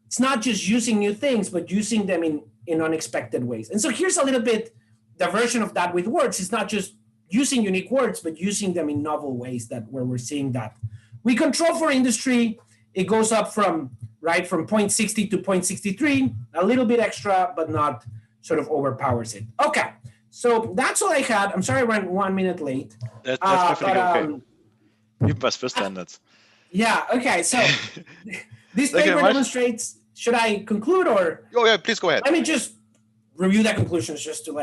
it's not just using new things, but using them in unexpected ways. And so here's a little bit the version of that with words. It's not just using unique words, but using them in novel ways where we're seeing that. We control for industry. It goes up from 0.60 to 0.63, a little bit extra, but not sort of overpowers it. Okay, so that's all I had. I'm sorry I ran 1 minute late. That's perfectly okay. Even by Swiss standards. Yeah, okay, so this paper demonstrates, should I conclude or? Oh yeah, please go ahead. Let me just review the conclusions just to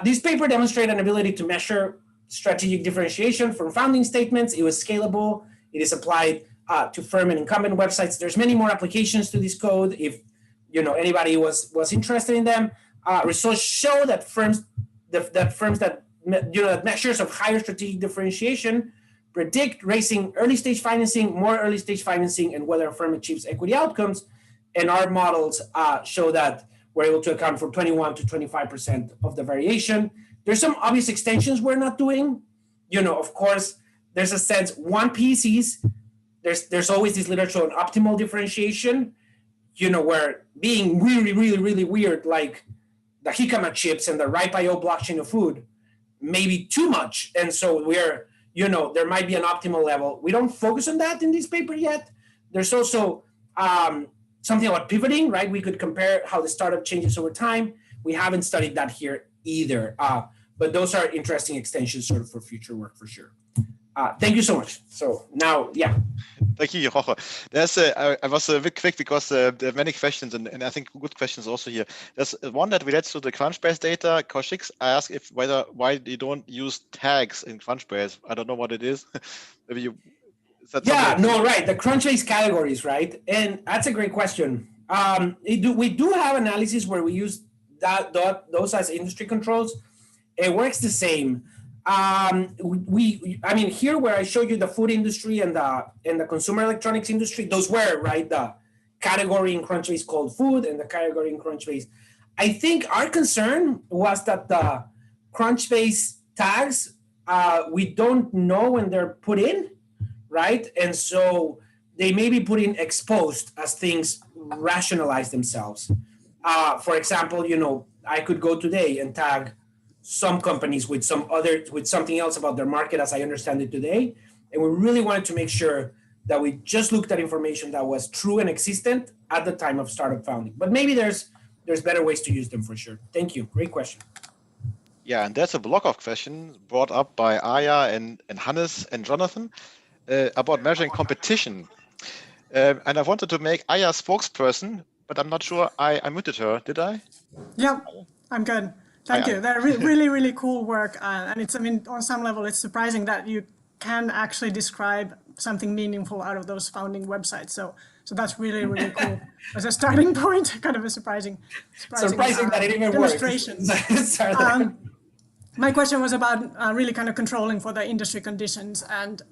this paper demonstrated an ability to measure strategic differentiation from founding statements. It was scalable. It is applied to firm and incumbent websites. There's many more applications to this code if anybody was interested in them. Results show that firms that measures of higher strategic differentiation predict raising early stage financing, more early stage financing, and whether a firm achieves equity outcomes. And our models show that we're able to account for 21 to 25% of the variation. There's some obvious extensions we're not doing. Of course, there's a sense, one piece is, there's always this literature on optimal differentiation, where being really, really, really weird, like the Jicama chips and the RIPE.io blockchain of food, maybe too much. And so there might be an optimal level. We don't focus on that in this paper yet. There's also something about pivoting, right? We could compare how the startup changes over time. We haven't studied that here either. But those are interesting extensions sort of for future work for sure. Thank you so much. So now, yeah. Thank you, Jorge. I was a bit quick because there are many questions and I think good questions also here. There's one that relates to the Crunchbase data. Kaushik asked why you don't use tags in Crunchbase. I don't know what it is. Maybe you. Right. The Crunchbase categories, right? And that's a great question. We do have analysis where we use those as industry controls. It works the same. Here where I show you the food industry and the consumer electronics industry, those were, right, the category in Crunchbase called food and the category in Crunchbase. I think our concern was that the Crunchbase tags, we don't know when they're put in, right? And so they may be put in exposed as things rationalize themselves. For example, I could go today and tag some companies with something else about their market as I understand it today. And we really wanted to make sure that we just looked at information that was true and existent at the time of startup founding. But maybe there's better ways to use them for sure. Thank you. Great question. Yeah, and there's a block of questions brought up by Aya and Hannes and Jonathan about measuring competition. And I wanted to make Aya spokesperson, but I'm not sure I muted her. Did I? Yeah, I'm good. Thank you. They're really, really cool work. And it's, on some level, it's surprising that you can actually describe something meaningful out of those founding websites. So that's really, really cool. As a starting point, kind of a surprising that it even demonstration. My question was about really kind of controlling for the industry conditions and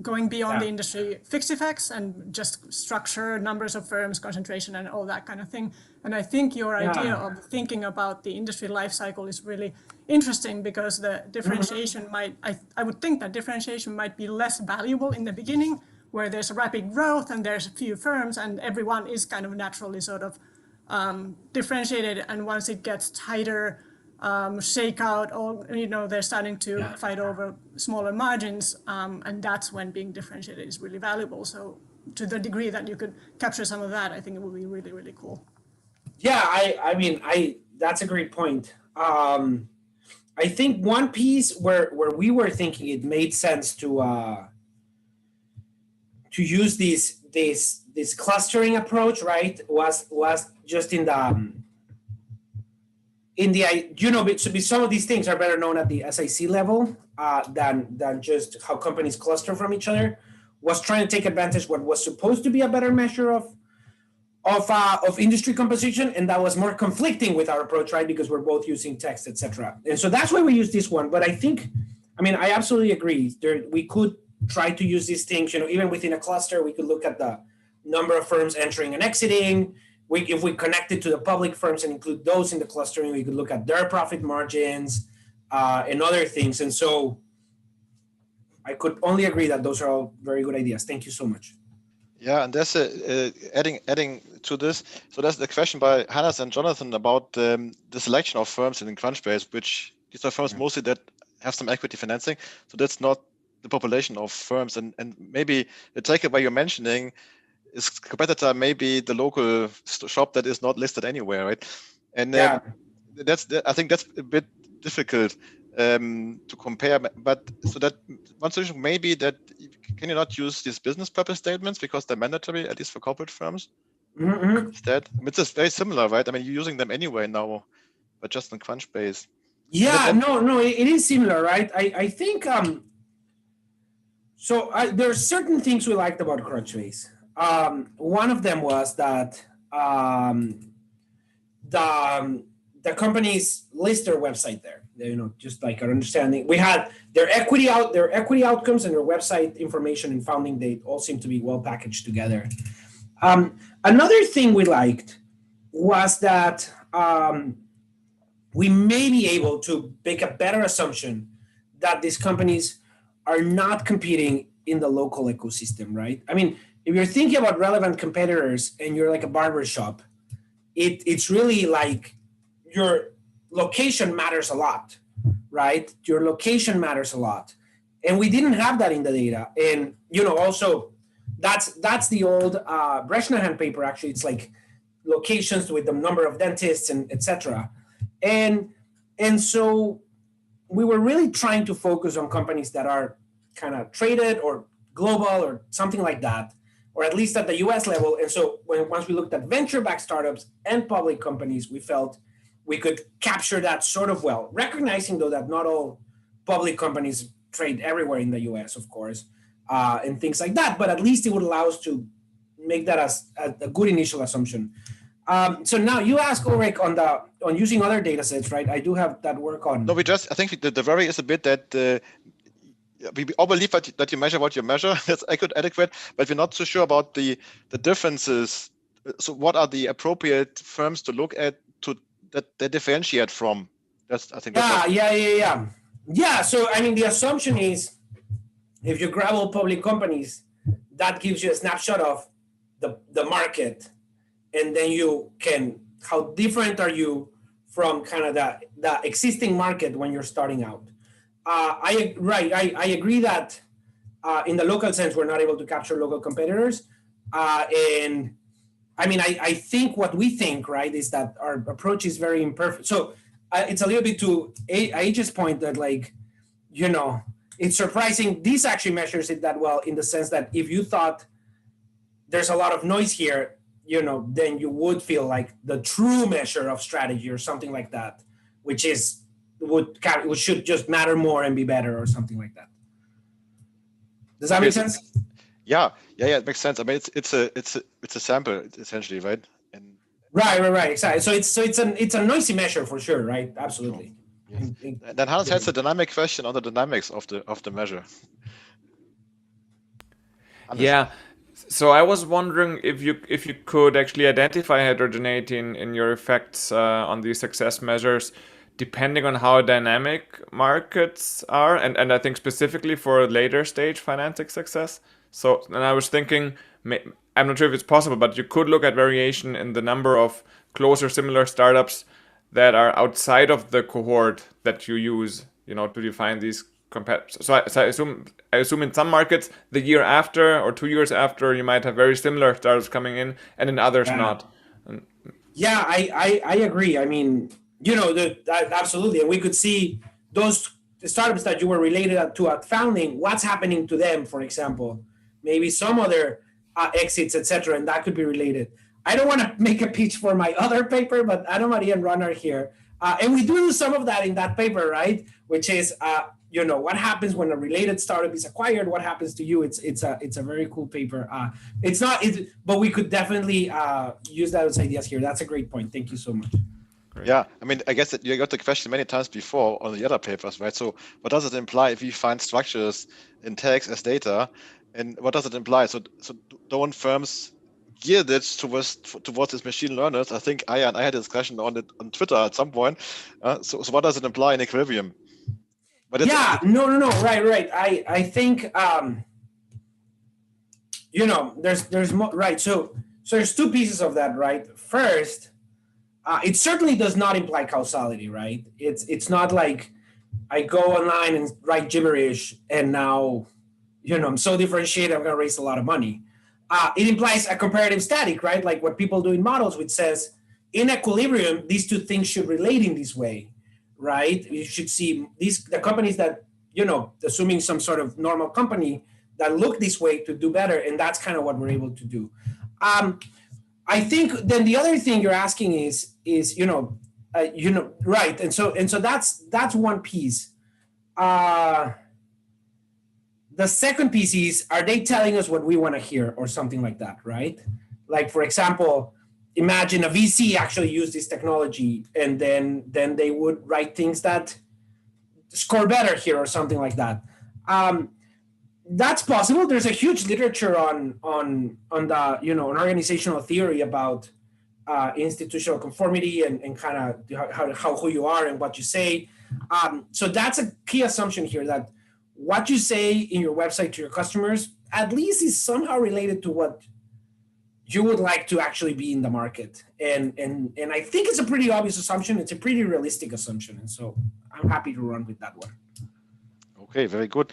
going beyond the industry fixed effects and just structure, numbers of firms, concentration, and all that kind of thing. And I think your idea of thinking about the industry life cycle is really interesting because the differentiation I would think that differentiation might be less valuable in the beginning where there's a rapid growth and there's a few firms and everyone is kind of naturally sort of differentiated. And once it gets tighter, shake out, or they're starting to fight over smaller margins, and that's when being differentiated is really valuable. So to the degree that you could capture some of that, I think it would be really, really cool. Yeah, I that's a great point. I think one piece where we were thinking it made sense to to use this clustering approach, right, was just in the some of these things are better known at the SIC level than just how companies cluster from each other. Was trying to take advantage of what was supposed to be a better measure of industry composition, and that was more conflicting with our approach, right? Because we're both using text, etc. And so that's why we use this one. But I absolutely agree. We could try to use these things, even within a cluster. We could look at the number of firms entering and exiting. If we connect it to the public firms and include those in the clustering, we could look at their profit margins and other things. And so I could only agree that those are all very good ideas. Thank you so much. Yeah, and there's adding to this. So there's the question by Hannes and Jonathan about the selection of firms in Crunchbase, which these are firms mostly that have some equity financing. So that's not the population of firms. And maybe the takeaway you're mentioning is competitor, maybe the local shop that is not listed anywhere, right? And I think that's a bit difficult to compare. But so that one solution may be that can you not use these business purpose statements because they're mandatory, at least for corporate firms? Mm-hmm. Instead, it's just very similar, right? I mean, you're using them anyway now, but just in Crunchbase. Yeah, no, it is similar, right? I think there are certain things we liked about Crunchbase. One of them was that the companies list their website there. Just like our understanding, we had their equity outcomes and their website information and founding date all seem to be well packaged together. Another thing we liked was that we may be able to make a better assumption that these companies are not competing in the local ecosystem, right? I mean, if you're thinking about relevant competitors and you're like a barber shop, it's really like your location matters a lot, right? Your location matters a lot. And we didn't have that in the data. And, also that's the old Breshnahan paper, actually. It's like locations with the number of dentists and et cetera. And so we were really trying to focus on companies that are kind of traded or global or something like that, or at least at the US level. And so once we looked at venture-backed startups and public companies, we felt we could capture that sort of well, recognizing though that not all public companies trade everywhere in the US, of course, and things like that, but at least it would allow us to make that as a good initial assumption. So now you ask Ulrich on using other data sets, right? I do have that work on. No, I think the worry is a bit that we all believe that you measure what you measure. That's adequate, but we're not so sure about the differences. So what are the appropriate firms to look at that they differentiate from? Yeah. So I mean, the assumption is if you grab all public companies, that gives you a snapshot of the market, and then you can, how different are you from kind of the existing market when you're starting out? I agree that in the local sense, we're not able to capture local competitors. And I mean, I think what we think, right, is that our approach is very imperfect. So it's a little bit to Aishen's point that, like, it's surprising. This actually measures it that well in the sense that if you thought there's a lot of noise here, then you would feel like the true measure of strategy or something like that, which should just matter more and be better or something like that. Does that make sense? Yeah, it makes sense. I mean, it's a sample essentially, right? And right, exactly. So it's a noisy measure for sure, right? Absolutely. Yes. And then Hans has a dynamic question on the dynamics of the measure. Yeah. So I was wondering if you could actually identify heterogeneity in your effects on these success measures, depending on how dynamic markets are, and I think specifically for later stage financing success. So, and I was thinking, I'm not sure if it's possible, but you could look at variation in the number of close or similar startups that are outside of the cohort that you use, to define these competitors. So I assume in some markets, the year after or 2 years after, you might have very similar startups coming in, and in others not. Yeah, I agree. I mean, absolutely. And we could see those startups that you were related to at founding, what's happening to them, for example. maybe some other exits, etc., and that could be related. I don't want to make a pitch for my other paper, but Ana Maria and Ron are here. And we do some of that in that paper, right? Which is, what happens when a related startup is acquired? What happens to you? It's a very cool paper. But we could definitely use that as ideas here. That's a great point. Thank you so much. Great. Yeah, I mean, I guess that you got the question many times before on the other papers, right? So what does it imply if we find structures in tags as data? And what does it imply? So don't firms gear it towards these machine learners? I think I had a discussion on it on Twitter at some point. So what does it imply in equilibrium? But no. Right. I think there's more, right. So there's two pieces of that, right? First, it certainly does not imply causality, right? It's not like I go online and write gibberish and now, I'm so differentiated, I'm going to raise a lot of money. It implies a comparative static, right? Like what people do in models, which says in equilibrium, these two things should relate in this way, right? You should see the companies that, assuming some sort of normal company that look this way to do better. And that's kind of what we're able to do. I think then the other thing you're asking is right. And so that's one piece. The second piece is, are they telling us what we want to hear or something like that, right? Like, for example, imagine a VC actually used this technology and then they would write things that score better here or something like that. That's possible. There's a huge literature on the, an organizational theory about institutional conformity and kind of how who you are and what you say. So that's a key assumption here, that what you say in your website to your customers at least is somehow related to what you would like to actually be in the market. And I think it's a pretty obvious assumption. It's a pretty realistic assumption. And so I'm happy to run with that one. Okay, very good.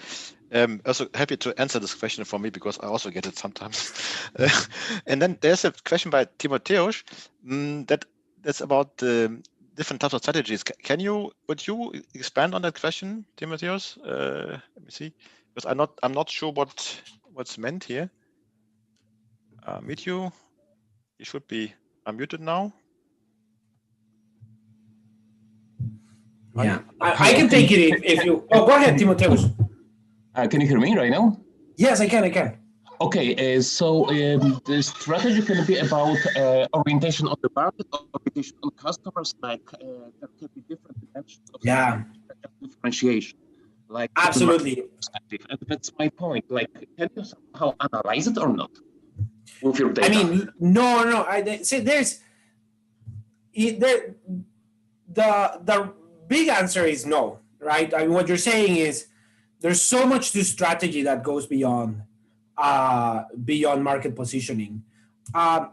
Also happy to answer this question for me because I also get it sometimes. And then there's a question by Timotheus that's about different types of strategies. Would you expand on that question, Timotheus? Let me see, because I'm not sure what's meant here. Meet you. You should be unmuted now. Yeah, I can take it if you. Oh, go ahead, Timotheus. Can you hear me right now? Yes, I can. Okay, so the strategy can be about orientation on the market, orientation on customers. Like there can be different dimensions of differentiation. Like absolutely, and that's my point. Like, can you somehow analyze it or not with your data? I mean, no. I say the big answer is no, right? I mean, what you're saying is there's so much to strategy that goes beyond market positioning.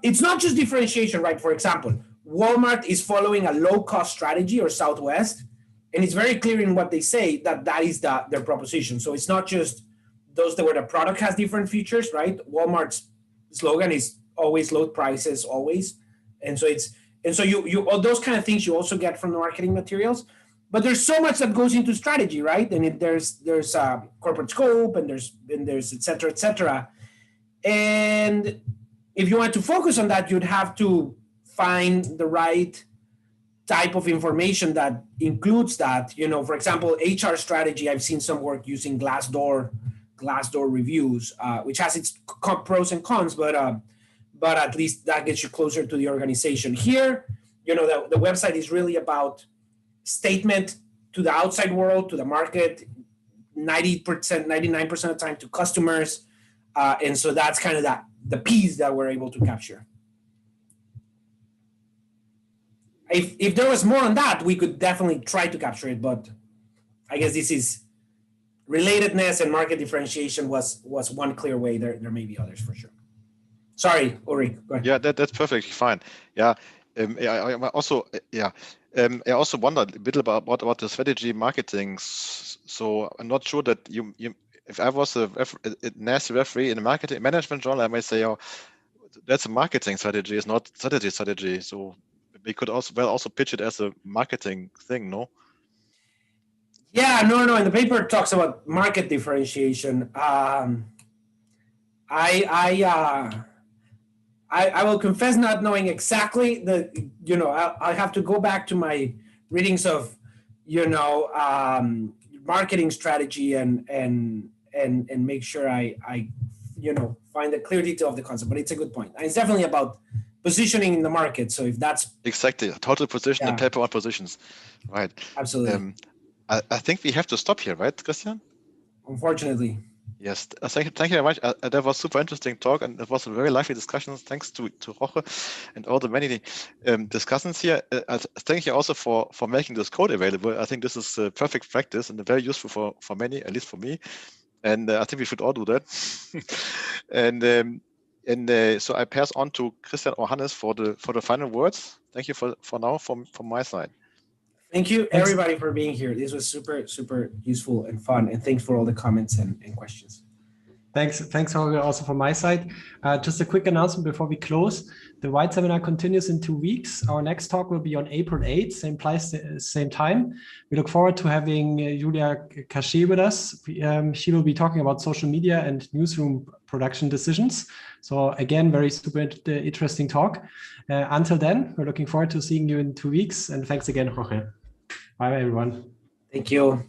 It's not just differentiation, right? For example, Walmart is following a low-cost strategy, or Southwest, and it's very clear in what they say that is their proposition. So it's not just those where the product has different features, right? Walmart's slogan is always low prices, always, and so you all those kind of things you also get from the marketing materials. But there's so much that goes into strategy, right? And there's corporate scope, and there's et cetera. And if you want to focus on that, you'd have to find the right type of information that includes that. For example, HR strategy, I've seen some work using Glassdoor reviews, which has its pros and cons, but at least that gets you closer to the organization. Here, the website is really about statement to the outside world, to the market, 90%, 99% of the time to customers. And so that's kind of the piece that we're able to capture. If there was more on that, we could definitely try to capture it, but I guess this is relatedness and market differentiation was one clear way. There may be others for sure. Sorry, Ulrich, go ahead. Yeah, that's perfectly fine. Yeah. I also wondered a bit about the strategy marketing. So I'm not sure that if I was a nasty referee in a marketing management journal, I might say, oh, that's a marketing strategy, it's not strategy. So we could also pitch it as a marketing thing, no? Yeah, no. And the paper talks about market differentiation. I will confess not knowing exactly I have to go back to my readings of, marketing strategy and make sure I find the clear detail of the concept, but it's a good point. And it's definitely about positioning in the market. So if that's exactly total position and paper on positions, right? Absolutely. I think we have to stop here, right, Christian? Unfortunately. Yes, thank you very much. That was super interesting talk, and it was a very lively discussion. Thanks to Jorge and all the many discussions here. Thank you also for making this code available. I think this is perfect practice and very useful for many, at least for me. And I think we should all do that. So I pass on to Christian or Hannes for the final words. Thank you for now from my side. Thank you, everybody, for being here. This was super, super useful and fun. And thanks for all the comments and questions. Thanks, Jorge, also from my side. Just a quick announcement before we close. The White Seminar continues in 2 weeks. Our next talk will be on April 8th, same place, same time. We look forward to having Julia Cachet with us. She will be talking about social media and newsroom production decisions. So again, very super interesting talk. Until then, we're looking forward to seeing you in 2 weeks. And thanks again, Jorge. Bye, everyone. Thank you.